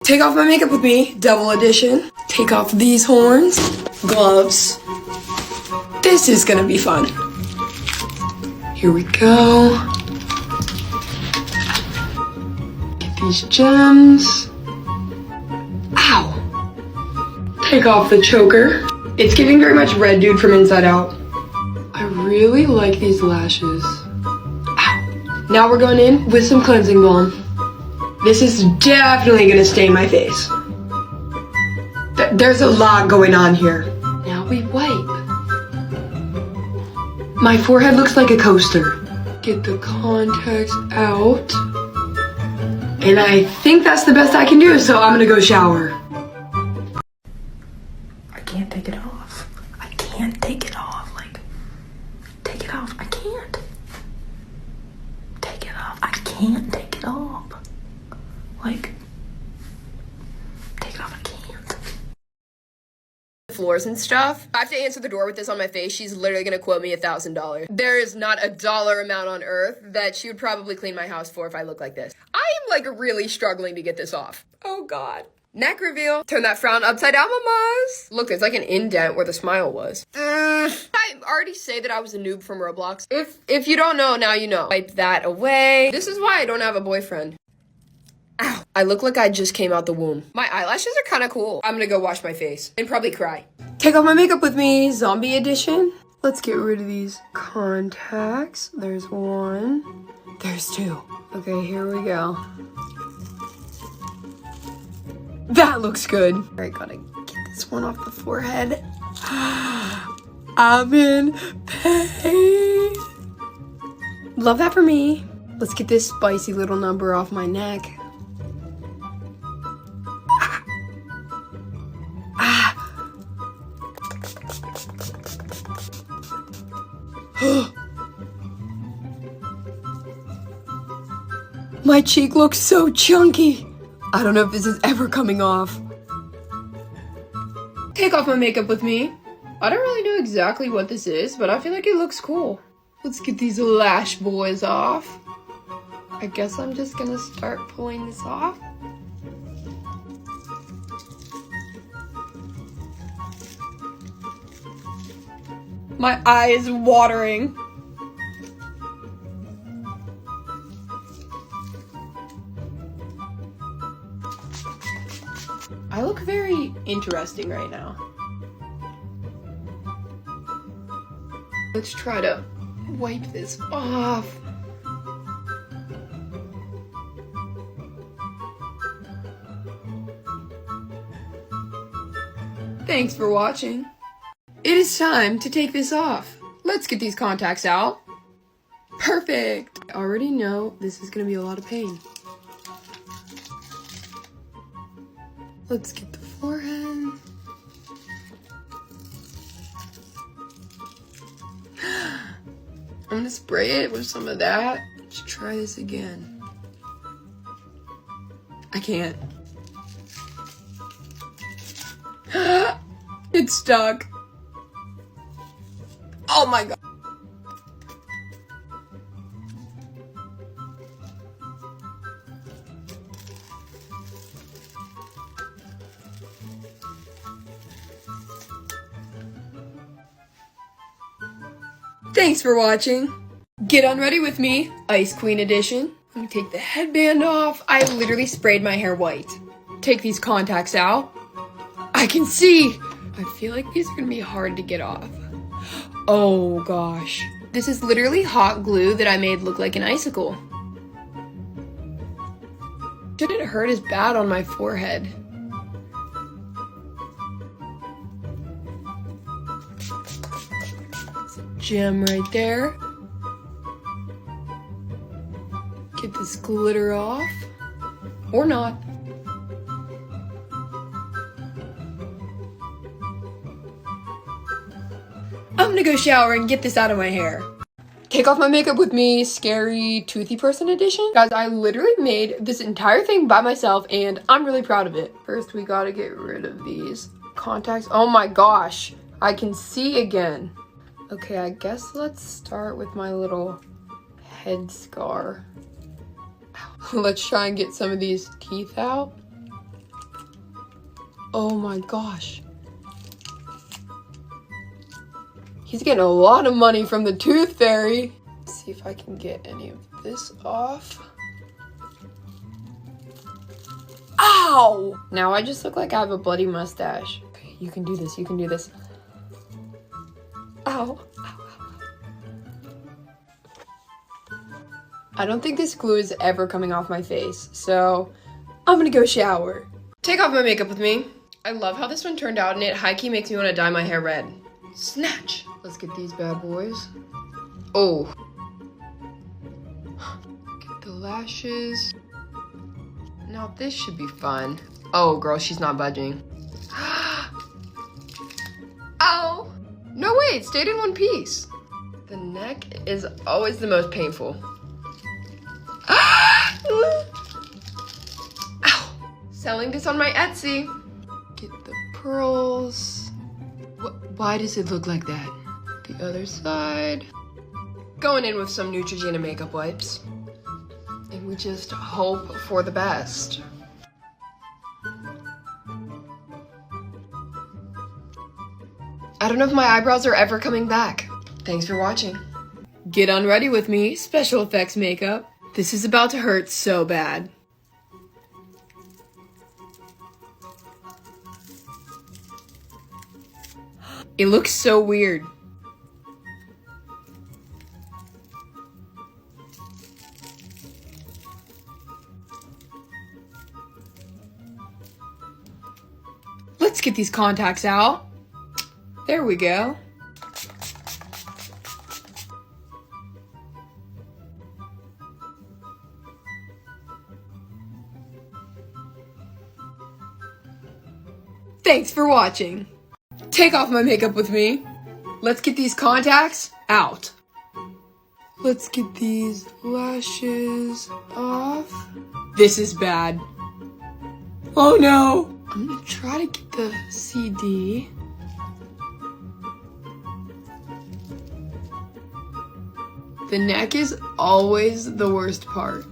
Take off my makeup with me, double edition. Take off these horns, gloves. This is gonna be fun. Here we go. Get these gems. Ow. Take off the choker. It's giving very much Red Dude from Inside Out. I really like these lashes. Ow. Now we're going in with some cleansing balm. This is definitely gonna stain my face. There's a lot going on here. Now we wipe. My forehead looks like a coaster. Get the contacts out. And I think that's the best I can do, so I'm gonna go shower. I can't take it off. I can't take it off. Like, take it off. I can't. Take it off. I can't take it off. Like, take it off. I can't. Floors and stuff. I have to answer the door with this on my face. She's literally gonna quote me $1,000. There is not a dollar amount on earth that she would probably clean my house for if I look like this. I am like really struggling to get this off. Oh God. Neck reveal. Turn that frown upside down, mamas. Look, there's like an indent where the smile was. I already say that I was a noob from Roblox. If you don't know, now you know. Wipe that away. This is why I don't have a boyfriend. Ow. I look like I just came out the womb. My eyelashes are kind of cool. I'm gonna go wash my face and probably cry. Take off my makeup with me, zombie edition. Let's get rid of these contacts. There's one. There's two. Okay, here we go. That looks good. All right, gotta get this one off the forehead. I'm in pain. Love that for me. Let's get this spicy little number off my neck. My cheek looks so chunky. I don't know if this is ever coming off. Take off my makeup with me. I don't really know exactly what this is, but I feel like it looks cool. Let's get these lash boys off. I guess I'm just gonna start pulling this off. My eye is watering. I look very interesting right now. Let's try to wipe this off. Thanks for watching. It is time to take this off. Let's get these contacts out. Perfect. I already know this is gonna be a lot of pain. Let's get the forehead. I'm gonna spray it with some of that. Let's try this again. I can't. It's stuck. Oh my God. Thanks for watching. Get unready with me, Ice Queen edition. Let me take the headband off. I literally sprayed my hair white. Take these contacts out. I can see. I feel like these are gonna be hard to get off. Oh gosh. This is literally hot glue that I made look like an icicle. Shouldn't hurt as bad on my forehead. Gem right there. Get this glitter off. Or not. I'm gonna go shower and get this out of my hair. Take off my makeup with me, scary toothy person edition. Guys, I literally made this entire thing by myself and I'm really proud of it. First, we gotta get rid of these contacts. Oh my gosh, I can see again. Okay, I guess let's start with my little head scar. Let's try and get some of these teeth out. Oh my gosh. He's getting a lot of money from the tooth fairy. Let's see if I can get any of this off. Ow! Now I just look like I have a bloody mustache. Okay, you can do this, you can do this. Ow. I don't think this glue is ever coming off my face, so I'm gonna go shower. Take off my makeup with me. I love how this one turned out, and it high-key makes me want to dye my hair red. Snatch! Let's get these bad boys. Oh. Get the lashes. Now this should be fun. Oh, girl, she's not budging. Ow! No, wait, it stayed in one piece. The neck is always the most painful. Ow! Selling this on my Etsy. Get the pearls. Why does it look like that? The other side. Going in with some Neutrogena makeup wipes. And we just hope for the best. I don't know if my eyebrows are ever coming back. Thanks for watching. Get unready with me, special effects makeup. This is about to hurt so bad. It looks so weird. Let's get these contacts out. There we go. Thanks for watching. Take off my makeup with me. Let's get these contacts out. Let's get these lashes off. This is bad. Oh no. I'm gonna try to get the CD. The neck is always the worst part.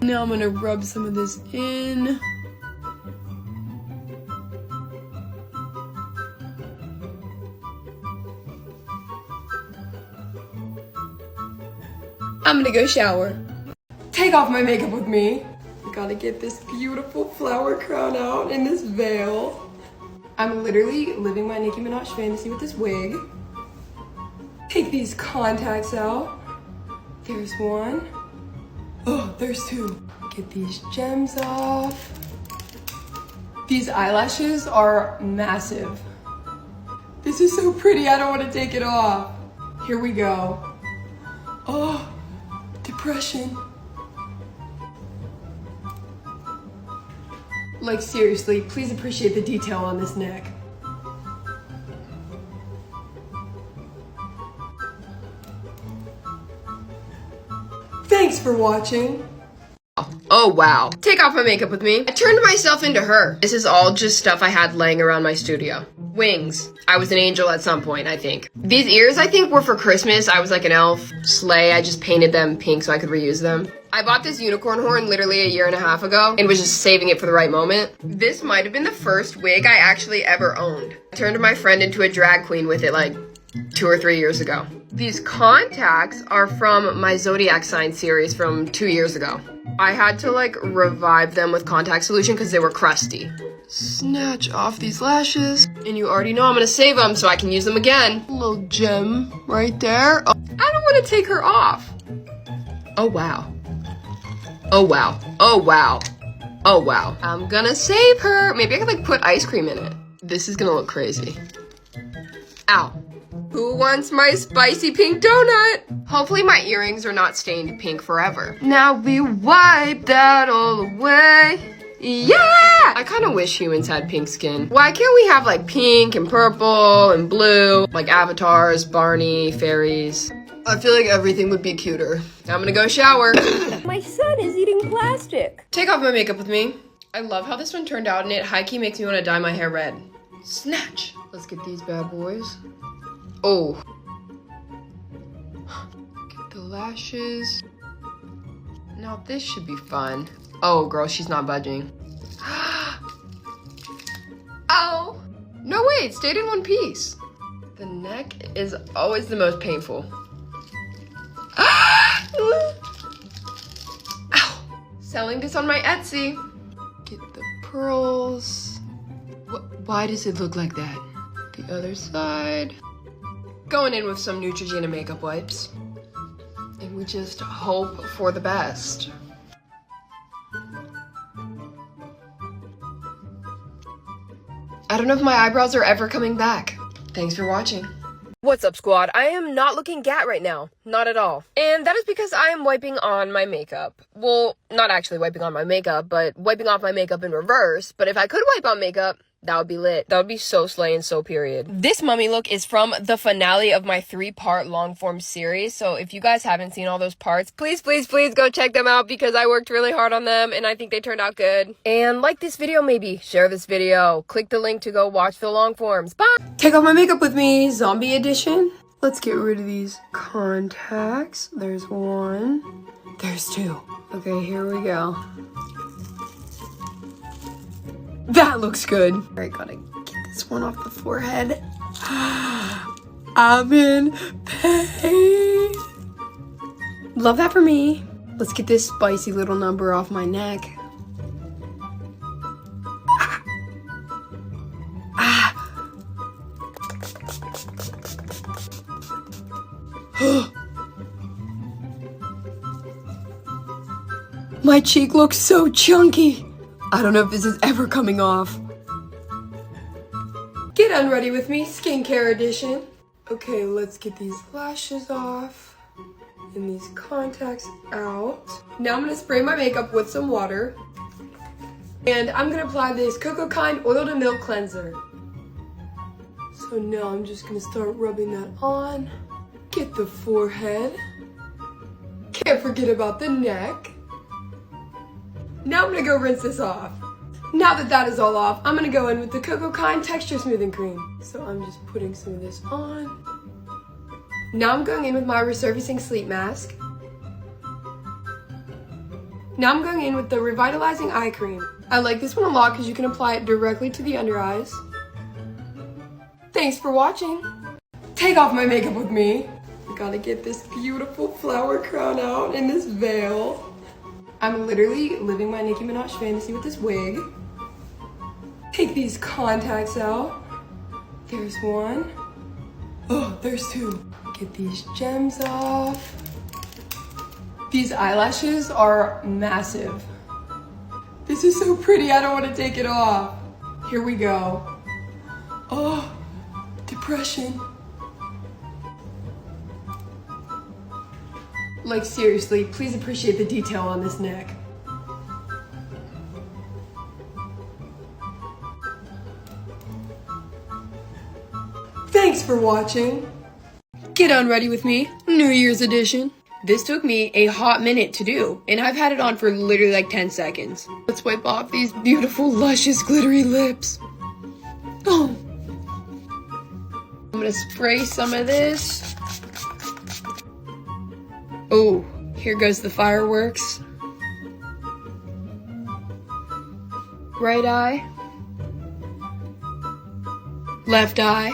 Now I'm gonna rub some of this in. I'm gonna go shower. Take off my makeup with me. Gotta get this beautiful flower crown out and this veil. I'm literally living my Nicki Minaj fantasy with this wig. Take these contacts out. There's one. Oh, there's two. Get these gems off. These eyelashes are massive. This is so pretty, I don't want to take it off. Here we go. Oh, depression. Like seriously, please appreciate the detail on this neck. Thanks for watching. Oh wow. Take off my makeup with me. I turned myself into her. This is all just stuff I had laying around my studio. Wings. I was an angel at some point, I think. These ears, I think, were for Christmas. I was like an elf. Sleigh, I just painted them pink so I could reuse them. I bought this unicorn horn literally a year and a half ago and was just saving it for the right moment. This might have been the first wig I actually ever owned. I turned my friend into a drag queen with it like 2 or 3 years ago. These contacts are from my zodiac sign series from 2 years ago. I had to like revive them with contact solution because they were crusty. Snatch off these lashes. And you already know I'm gonna save them so I can use them again. A little gem right there. Oh, I don't want to take her off. Oh wow. Oh wow. Oh wow. Oh wow. I'm gonna save her. Maybe I could like put ice cream in it. This is gonna look crazy. Ow. Who wants my spicy pink donut? Hopefully my earrings are not stained pink forever. Now we wipe that all away. Yeah! I kind of wish humans had pink skin. Why can't we have like pink and purple and blue? Like avatars, Barney, fairies. I feel like everything would be cuter. I'm gonna go shower. My son is eating plastic. Take off my makeup with me. I love how this one turned out, and it high-key makes me want to dye my hair red. Snatch! Let's get these bad boys. Oh. Get the lashes. Now this should be fun. Oh, girl, she's not budging. Ow! No, wait, it stayed in one piece. The neck is always the most painful. Ow! Selling this on my Etsy. Get the pearls. Why does it look like that? The other side. Going in with some Neutrogena makeup wipes. And we just hope for the best. I don't know if my eyebrows are ever coming back. Thanks for watching. What's up, squad? I am not looking gat right now. Not at all. And that is because I am wiping on my makeup. Well, not actually wiping on my makeup, but wiping off my makeup in reverse. But if I could wipe on makeup, that would be lit. That would be so slay and so period. This mummy look is from the finale of my 3-part long form series. So if you guys haven't seen all those parts, please, please, please go check them out because I worked really hard on them and I think they turned out good. And like this video maybe, share this video, click the link to go watch the long forms. Bye! Take off my makeup with me, zombie edition. Let's get rid of these contacts. There's one. There's two. Okay, here we go. That looks good. All right, gotta get this one off the forehead. I'm in pain. Love that for me. Let's get this spicy little number off my neck. My cheek looks so chunky. I don't know if this is ever coming off. Get unready with me, skincare edition. Okay, let's get these lashes off and these contacts out. Now I'm gonna spray my makeup with some water. And I'm gonna apply this Cocoa Kind Oil to Milk Cleanser. So now I'm just gonna start rubbing that on. Get the forehead. Can't forget about the neck. Now I'm gonna go rinse this off. Now that that is all off, I'm gonna go in with the Cocoa Kind Texture Smoothing Cream. So I'm just putting some of this on. Now I'm going in with my Resurfacing Sleep Mask. Now I'm going in with the Revitalizing Eye Cream. I like this one a lot because you can apply it directly to the under eyes. Thanks for watching. Take off my makeup with me. I gotta get this beautiful flower crown out in this veil. I'm literally living my Nicki Minaj fantasy with this wig. Take these contacts out. There's one. Oh, there's two. Get these gems off. These eyelashes are massive. This is so pretty, I don't want to take it off. Here we go. Oh, depression. Like seriously, please appreciate the detail on this neck. Thanks for watching. Get unready with me, New Year's edition. This took me a hot minute to do, and I've had it on for literally like 10 seconds. Let's wipe off these beautiful, luscious, glittery lips. Oh. I'm gonna spray some of this. Oh, here goes the fireworks. Right eye. Left eye.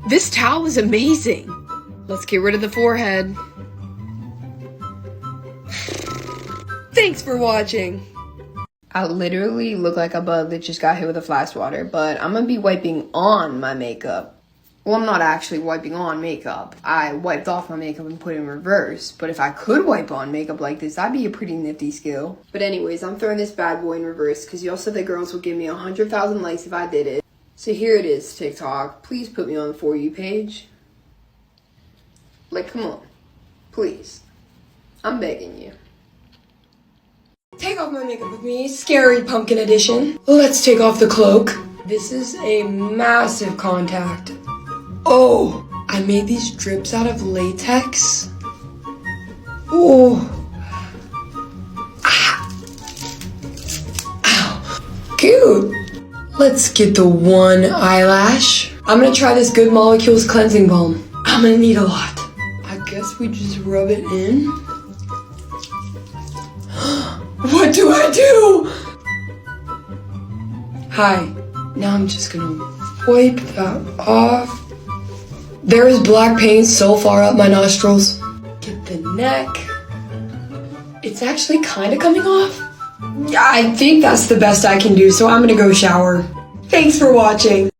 This towel is amazing. Let's get rid of the forehead. Thanks for watching. I literally look like a bug that just got hit with a flash water, but I'm gonna be wiping on my makeup. Well, I'm not actually wiping on makeup. I wiped off my makeup and put it in reverse. But if I could wipe on makeup like this, that'd be a pretty nifty skill. But anyways, I'm throwing this bad boy in reverse because y'all said that girls would give me 100,000 likes if I did it. So here it is, TikTok. Please put me on the For You page. Like, come on. Please. I'm begging you. Take off my makeup with me. Scary pumpkin edition. Let's take off the cloak. This is a massive contact. Oh, I made these drips out of latex. Oh. Ah. Ow. Cute. Let's get the one eyelash. I'm gonna try this Good Molecules cleansing balm. I'm gonna need a lot. I guess we just rub it in. What do I do? Hi. Now I'm just gonna wipe that off. There is black paint so far up my nostrils. Get the neck. It's actually kind of coming off. I think that's the best I can do, so I'm gonna go shower. Thanks for watching.